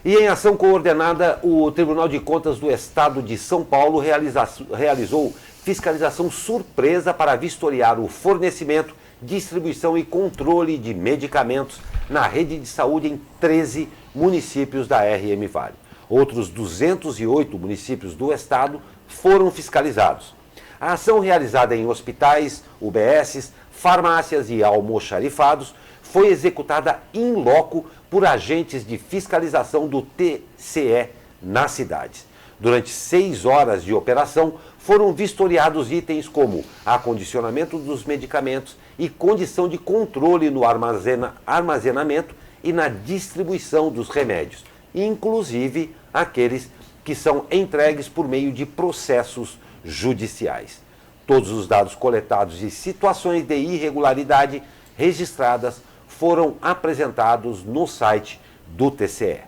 E em ação coordenada, o Tribunal de Contas do Estado de São Paulo realizou fiscalização surpresa para vistoriar o fornecimento, distribuição e controle de medicamentos na rede de saúde em 13 municípios da RM Vale. Outros 208 municípios do estado foram fiscalizados. A ação, realizada em hospitais, UBSs, farmácias e almoxarifados, foi executada in loco por agentes de fiscalização do TCE nas cidades. Durante 6 horas de operação, foram vistoriados itens como acondicionamento dos medicamentos e condição de controle no armazenamento e na distribuição dos remédios, inclusive aqueles que são entregues por meio de processos judiciais. Todos os dados coletados e situações de irregularidade registradas foram apresentados no site do TCE.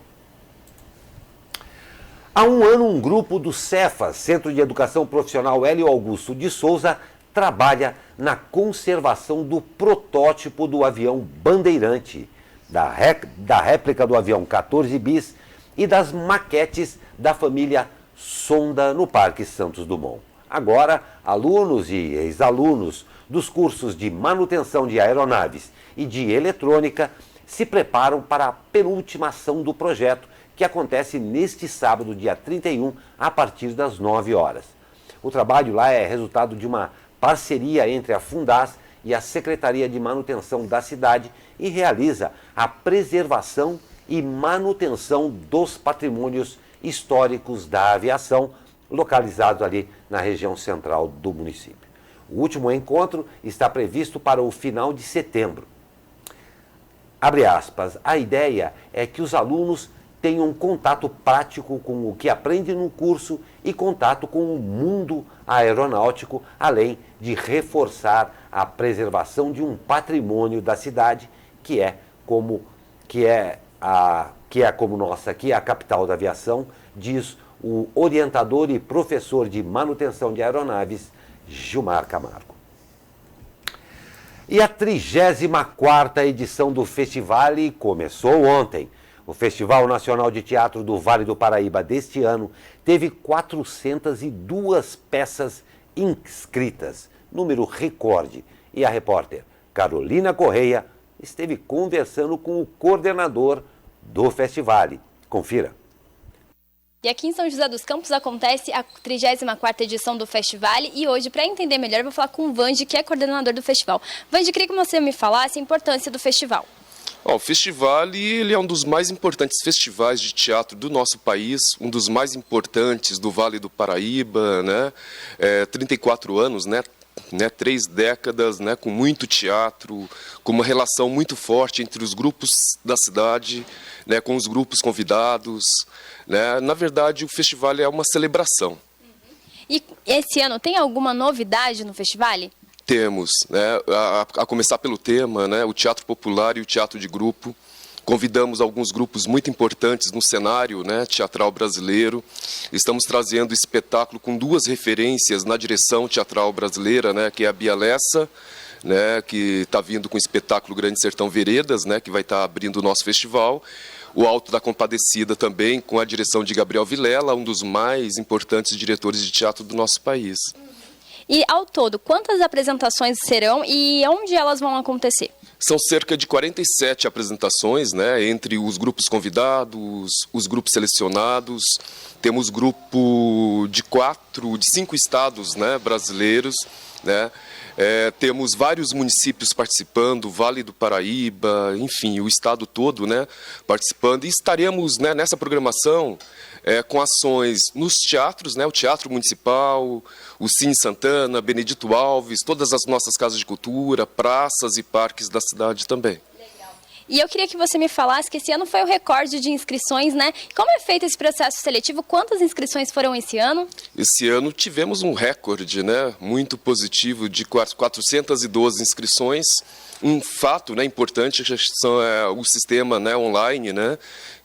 Há um ano, um grupo do Cefas, Centro de Educação Profissional Hélio Augusto de Souza, trabalha na conservação do protótipo do avião Bandeirante, da réplica do avião 14 bis e das maquetes da família Sonda no Parque Santos Dumont. Agora, alunos e ex-alunos dos cursos de manutenção de aeronaves e de eletrônica se preparam para a penúltima ação do projeto, que acontece neste sábado, dia 31, a partir das 9 horas. O trabalho lá é resultado de uma parceria entre a Fundas e a Secretaria de Manutenção da cidade e realiza a preservação e manutenção dos patrimônios históricos da aviação, localizados ali na região central do município. O último encontro está previsto para o final de setembro. Abre aspas, a ideia é que os alunos tenham contato prático com o que aprendem no curso e contato com o mundo aeronáutico, além de reforçar a preservação de um patrimônio da cidade que é como nossa, que é a capital da aviação, diz o orientador e professor de manutenção de aeronaves, Gilmar Camargo. E a 34ª edição do Festivale começou ontem. O Festival Nacional de Teatro do Vale do Paraíba deste ano teve 402 peças inscritas, número recorde. E a repórter Carolina Correia esteve conversando com o coordenador do Festivale. Confira. E aqui em São José dos Campos acontece a 34ª edição do Festival e hoje, para entender melhor, eu vou falar com o Vange, que é coordenador do festival. Vange, queria que você me falasse a importância do festival. O Festival ele é um dos mais importantes festivais de teatro do nosso país, um dos mais importantes do Vale do Paraíba, né? 34 anos, né? 3 décadas, né? Com muito teatro, com uma relação muito forte entre os grupos da cidade, né? Com os grupos convidados, né? Na verdade, o festival é uma celebração. E esse ano tem alguma novidade no festival? Temos, né, a começar pelo tema, né, o teatro popular e o teatro de grupo. Convidamos alguns grupos muito importantes no cenário, né, teatral brasileiro. Estamos trazendo espetáculo com 2 referências na direção teatral brasileira, né, que é a Bia Lessa, né, que está vindo com o espetáculo Grande Sertão Veredas, né, que vai estar abrindo o nosso festival. O Alto da Compadecida também, com a direção de Gabriel Vilela, um dos mais importantes diretores de teatro do nosso país. E, ao todo, quantas apresentações serão e onde elas vão acontecer? São cerca de 47 apresentações, né, entre os grupos convidados, os grupos selecionados. Temos grupo de 5 estados, né, brasileiros, né. Temos vários municípios participando, Vale do Paraíba, enfim, o estado todo, né, participando. E estaremos, né, nessa programação com ações nos teatros, né, o Teatro Municipal, o Cine Santana, Benedito Alves, todas as nossas casas de cultura, praças e parques da cidade também. E eu queria que você me falasse que esse ano foi o recorde de inscrições, né? Como é feito esse processo seletivo? Quantas inscrições foram esse ano? Esse ano tivemos um recorde, né, muito positivo de 412 inscrições. Um fato, né, importante é o sistema, né, online, né,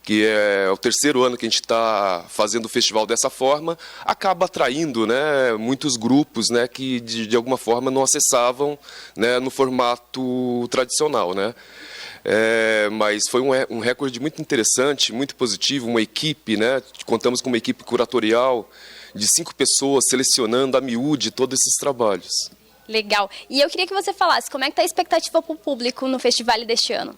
que é o 3º ano que a gente está fazendo o festival dessa forma, acaba atraindo, né, muitos grupos, né, que de alguma forma não acessavam, né, no formato tradicional, né. Mas foi um recorde muito interessante, muito positivo, uma equipe, né, contamos com uma equipe curatorial de 5 pessoas selecionando a miúde todos esses trabalhos. Legal. E eu queria que você falasse como é que está a expectativa para o público no festival deste ano.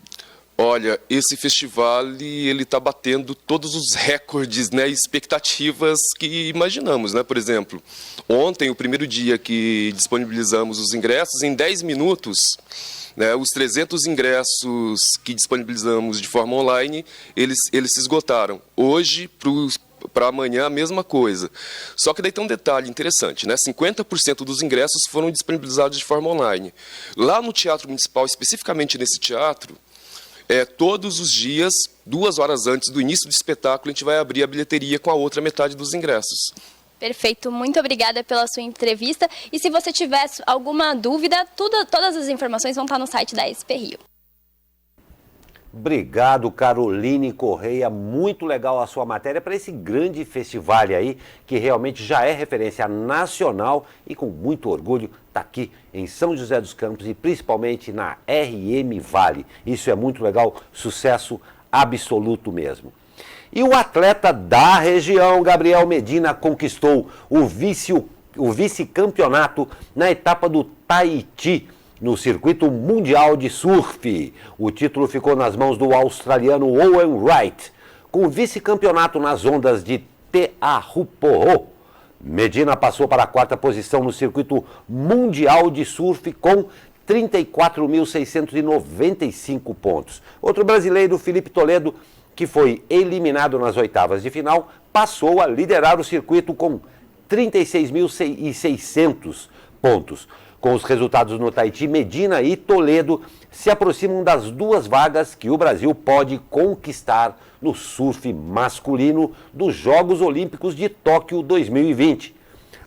Olha, esse festival ele está batendo todos os recordes, né, expectativas que imaginamos, né? Por exemplo, ontem, o primeiro dia que disponibilizamos os ingressos, em 10 minutos, né, os 300 ingressos que disponibilizamos de forma online, eles se esgotaram. Hoje, para amanhã, a mesma coisa. Só que daí tem um detalhe interessante, né? 50% dos ingressos foram disponibilizados de forma online. Lá no Teatro Municipal, especificamente nesse teatro, todos os dias, 2 horas antes do início do espetáculo, a gente vai abrir a bilheteria com a outra metade dos ingressos. Perfeito, muito obrigada pela sua entrevista. E se você tiver alguma dúvida, todas as informações vão estar no site da SP Rio. Obrigado, Caroline Correia. Muito legal a sua matéria para esse grande festival aí, que realmente já é referência nacional e com muito orgulho está aqui em São José dos Campos e principalmente na RM Vale. Isso é muito legal, sucesso absoluto mesmo. E o atleta da região, Gabriel Medina, conquistou o vice-campeonato na etapa do Tahiti, no circuito mundial de surf. O título ficou nas mãos do australiano Owen Wright. Com o vice-campeonato nas ondas de Teahupo'o, Medina passou para a 4ª posição no circuito mundial de surf com 34.695 pontos. Outro brasileiro, Felipe Toledo, que foi eliminado nas oitavas de final, passou a liderar o circuito com 36.600 pontos. Com os resultados no Tahiti, Medina e Toledo se aproximam das 2 vagas que o Brasil pode conquistar no surf masculino dos Jogos Olímpicos de Tóquio 2020.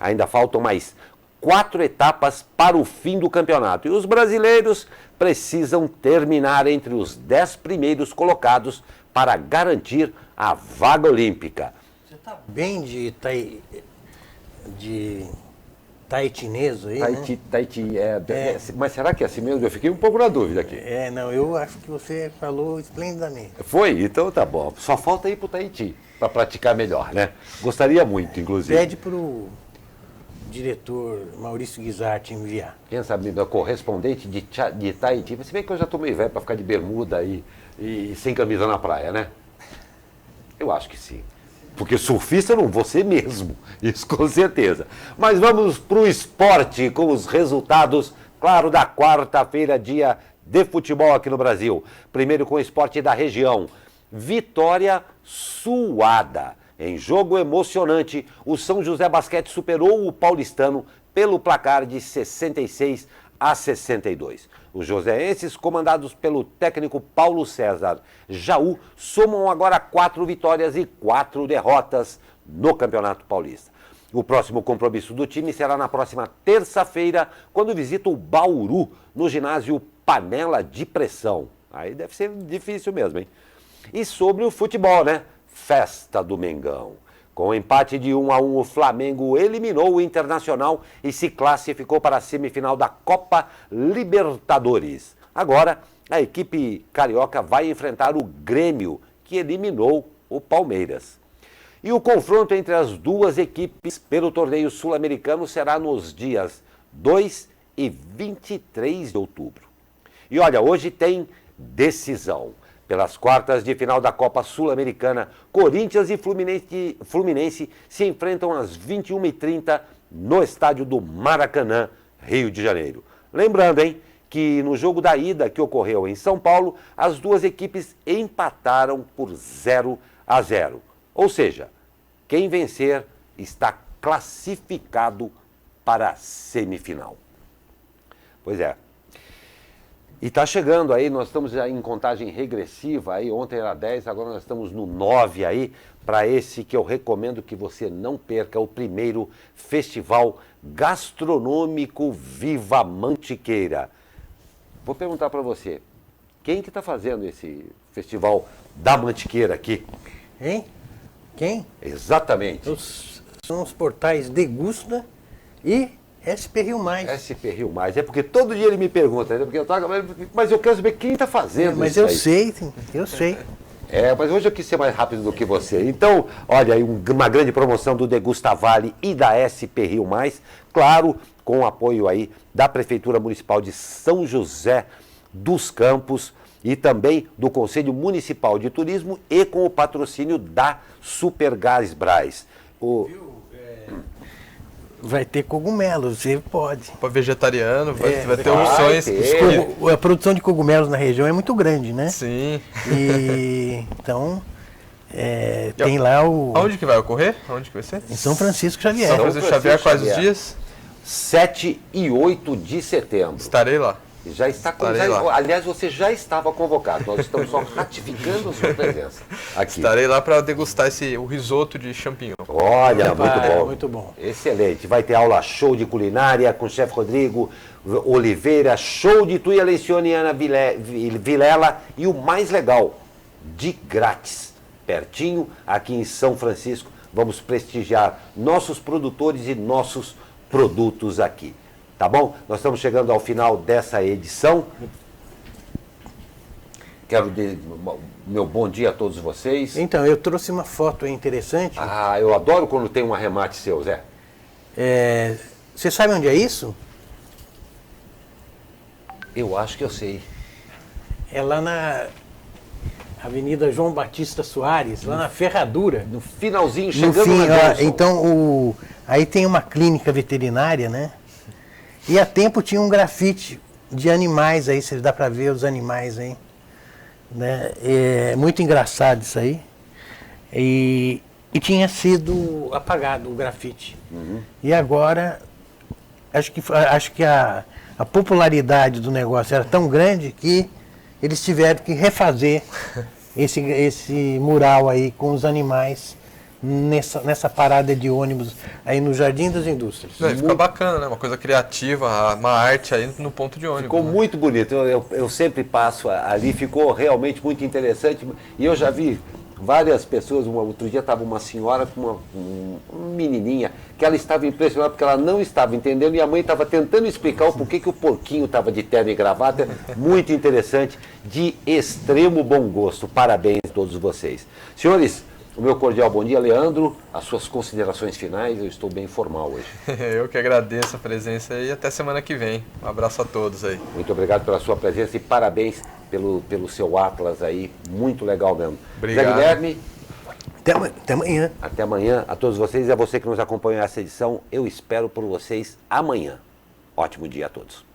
Ainda faltam mais 4 etapas para o fim do campeonato e os brasileiros precisam terminar entre os 10 primeiros colocados para garantir a vaga olímpica. Você está bem de tahitineso aí, Tahiti, mas será que é assim mesmo? Eu fiquei um pouco na dúvida aqui. Não, eu acho que você falou esplendidamente. Foi? Então tá bom. Só falta ir para o Tahiti para praticar melhor, né? Gostaria muito, inclusive. Pede para o diretor Maurício Guizarte enviar. Quem sabe, meu correspondente de Tahiti. Você vê que eu já estou meio velho para ficar de bermuda e sem camisa na praia, né? Eu acho que sim. Porque surfista não vou ser mesmo, isso com certeza. Mas vamos para o esporte com os resultados, claro, da quarta-feira, dia de futebol aqui no Brasil. Primeiro com o esporte da região. Vitória suada. Em jogo emocionante, o São José Basquete superou o paulistano pelo placar de 66-62. Os joseenses, comandados pelo técnico Paulo César Jaú, somam agora 4 vitórias e 4 derrotas no Campeonato Paulista. O próximo compromisso do time será na próxima terça-feira, quando visita o Bauru, no ginásio Panela de Pressão. Aí deve ser difícil mesmo, hein? E sobre o futebol, né? Festa do Mengão. Com o empate de 1-1, o Flamengo eliminou o Internacional e se classificou para a semifinal da Copa Libertadores. Agora, a equipe carioca vai enfrentar o Grêmio, que eliminou o Palmeiras. E o confronto entre as duas equipes pelo torneio sul-americano será nos dias 2 e 23 de outubro. E olha, hoje tem decisão. Pelas quartas de final da Copa Sul-Americana, Corinthians e Fluminense se enfrentam às 21h30 no estádio do Maracanã, Rio de Janeiro. Lembrando, hein, que no jogo da ida que ocorreu em São Paulo, as duas equipes empataram por 0-0. Ou seja, quem vencer está classificado para a semifinal. Pois é. E está chegando aí, nós estamos já em contagem regressiva, aí ontem era 10, agora nós estamos no 9 aí, para esse que eu recomendo que você não perca, o primeiro Festival Gastronômico Viva Mantiqueira. Vou perguntar para você, quem que está fazendo esse Festival da Mantiqueira aqui? Hein? Quem? Exatamente. São os portais Degusta e SP Rio Mais. SP Rio Mais. É porque todo dia ele me pergunta, né? Porque mas eu quero saber quem está fazendo mas isso eu aí. sei, eu sei. Mas hoje eu quis ser mais rápido do que você. Então, olha, aí uma grande promoção do Degusta Vale e da SP Rio Mais, claro, com o apoio aí da Prefeitura Municipal de São José dos Campos e também do Conselho Municipal de Turismo e com o patrocínio da Supergás Brás. Vai ter cogumelo, você pode. Para vegetariano, vai ter opções. A produção de cogumelos na região é muito grande, né? Sim. E então tem lá o... Aonde que vai ocorrer? Aonde que vai ser? Em São Francisco Xavier. São Francisco Xavier, quais os dias? 7 e 8 de setembro. Estarei lá. Já está aliás, você já estava convocado. Nós estamos só ratificando a sua presença aqui. Estarei lá para degustar o risoto de champignon. Olha, muito bom. Muito bom. Excelente. Vai ter aula show de culinária com o chefe Rodrigo Oliveira, show de Tuia Lencioni e Ana Vilela e o mais legal, de grátis, pertinho aqui em São Francisco. Vamos prestigiar nossos produtores e nossos produtos aqui. Tá bom? Nós estamos chegando ao final dessa edição. Quero meu bom dia a todos vocês. Então, eu trouxe uma foto interessante. Eu adoro quando tem um arremate seu, Zé. Você sabe onde é isso? Eu acho que eu sei. É lá na Avenida João Batista Soares, lá na Ferradura. No finalzinho, chegando na Johnson. Então, aí tem uma clínica veterinária, né? E há tempo tinha um grafite de animais aí, se dá para ver os animais aí. Né? É muito engraçado isso aí. E tinha sido apagado o grafite. E agora, acho que a popularidade do negócio era tão grande que eles tiveram que refazer esse mural aí com os animais nessa parada de ônibus aí no Jardim das Indústrias. Fica bacana, né? Uma coisa criativa, uma arte aí no ponto de ônibus. Ficou muito bonito. Eu sempre passo ali, ficou realmente muito interessante. E eu já vi várias pessoas. Outro dia estava uma senhora com uma menininha que ela estava impressionada porque ela não estava entendendo e a mãe estava tentando explicar o porquê que o porquinho estava de terno e gravata. Muito interessante, de extremo bom gosto. Parabéns a todos vocês. Senhores, o meu cordial bom dia, Leandro. As suas considerações finais, eu estou bem formal hoje. Eu que agradeço a presença e até semana que vem. Um abraço a todos aí. Muito obrigado pela sua presença e parabéns pelo seu Atlas aí. Muito legal mesmo. Obrigado. Zé Guilherme. Até amanhã. Até amanhã a todos vocês e a você que nos acompanha nessa edição. Eu espero por vocês amanhã. Ótimo dia a todos.